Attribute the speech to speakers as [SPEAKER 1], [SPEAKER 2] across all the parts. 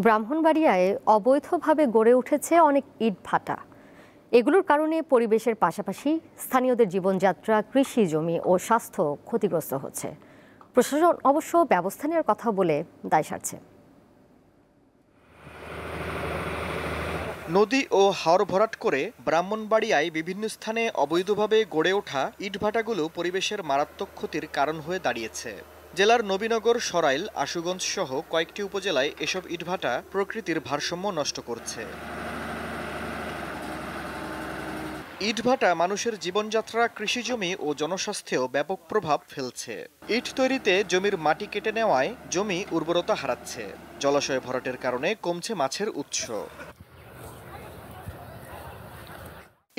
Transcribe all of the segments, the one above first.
[SPEAKER 1] ব্রাহ্মণবাড়িয়ায় অবৈধভাবে গড়ে উঠেছে অনেক ইটভাটা। এগুলোর কারণে পরিবেশের পাশাপাশি স্থানীয়দের জীবনযাত্রা, কৃষি জমি ও স্বাস্থ্য ক্ষতিগ্রস্ত হচ্ছে। প্রশাসন অবশ্য ব্যবস্থা নেওয়ার কথা বলে দায় সারছে।
[SPEAKER 2] নদী ও হাওর ভরাট করে ব্রাহ্মণবাড়িয়ায় বিভিন্ন স্থানে অবৈধভাবে গড়ে ওঠা ইটভাটাগুলো পরিবেশের মারাত্মক ক্ষতির কারণ হয়ে দাঁড়িয়েছে। জেলার নবীনগর, সরাইল, আশুগঞ্জ সহ কয়েকটি উপজেলায় এসব ইটভাটা প্রকৃতির ভারসাম্য নষ্ট করছে। ইটভাটা মানুষের জীবনযাত্রা, কৃষিজমি ও জনস্বাস্থ্যেও ব্যাপক প্রভাব ফেলছে। ইট তৈরিতে জমির মাটি কেটে নেওয়ায় জমি উর্বরতা হারাচ্ছে। জলাশয় ভরাটের কারণে কমছে মাছের উৎস।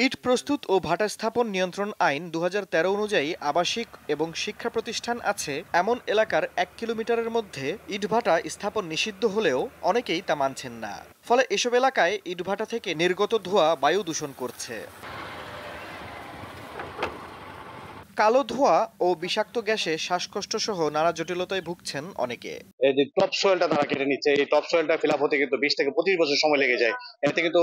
[SPEAKER 2] ইট প্রস্তুত ও ভাটা স্থাপন নিয়ন্ত্রণ আইন ২০১৩ অনুযায়ী আবাসিক এবং শিক্ষা প্রতিষ্ঠান আছে এমন এলাকার ১ কিলোমিটারের মধ্যে ইটভাটা স্থাপন নিষিদ্ধ হলেও অনেকেই তা মানছেন না। ফলে এসব এলাকায় ইটভাটা থেকে নির্গত ধোঁয়া বায়ু দূষণ করছে। কালো ধোঁয়া ও বিষাক্ত গ্যাসে শ্বাসকষ্ট সহ নানা জটিলতায় ভুগছেন অনেকে।
[SPEAKER 3] এই যে টপ সয়েলটা তারা কেটে নিচ্ছে, এই টপ সয়েলটা ফিল আপ হতে কিন্তু ২০ থেকে ২৫ বছর সময় লেগে যায়। এতে কিন্তু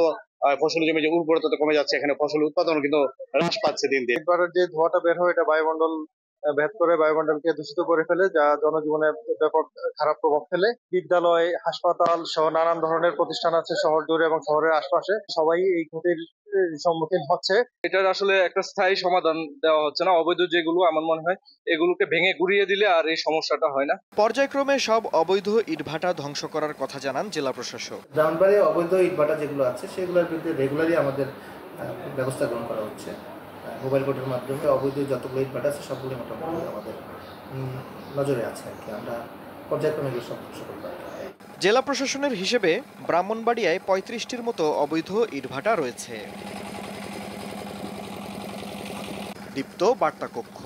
[SPEAKER 3] ফসলি জমি যে উর্বরতা কমে যাচ্ছে, এখানে ফসল উৎপাদন কিন্তু হ্রাস পাচ্ছে দিন দিন।
[SPEAKER 4] এবারের যে ধোঁয়াটা বের হয় এটা বায়ুমণ্ডল ভেদ করে বায়ুমণ্ডলকে দূষিত করে ফেলে, যা জনজীবনে ব্যাপক খারাপ প্রভাব ফেলে। বিদ্যালয়, হাসপাতাল সহ নানান ধরনের প্রতিষ্ঠান আছে শহর জুড়ে এবং শহরের আশপাশে, সবাই এই ক্ষতির সম্মুখীন হচ্ছে।
[SPEAKER 5] এটার আসলে একটা স্থায়ী সমাধান দেওয়া হচ্ছে না। অবৈধ যেগুলো, আমার মনে হয় এগুলোকে ভেঙে গুড়িয়ে দিলে আর এই সমস্যাটা হয় না।
[SPEAKER 2] পর্যায়ক্রমে সব অবৈধ ইটভাটা ধ্বংস করার কথা জানান জেলা প্রশাসক।
[SPEAKER 6] ব্রাহ্মণবাড়িয়া অবৈধ ইটভাটা যেগুলো আছে সেগুলোর বিরুদ্ধে রেগুলারই আমাদের ব্যবস্থা গ্রহণ করা হচ্ছে। মোবাইল কোর্টের মাধ্যমে অবৈধ যতগুলো ইটভাটা আছে সবগুলো মোটামুটি আমাদের নজরে আছে আর কি। আমরা পর্যায়ক্রমে এগুলো সব ধ্বংস করব।
[SPEAKER 2] জেলা প্রশাসনের হিসেবে ব্রাহ্মণবাড়িয়ায় ৩৫টির মতো অবৈধ ইটভাটা রয়েছে। দীপ্ত বার্তা কক্ষ।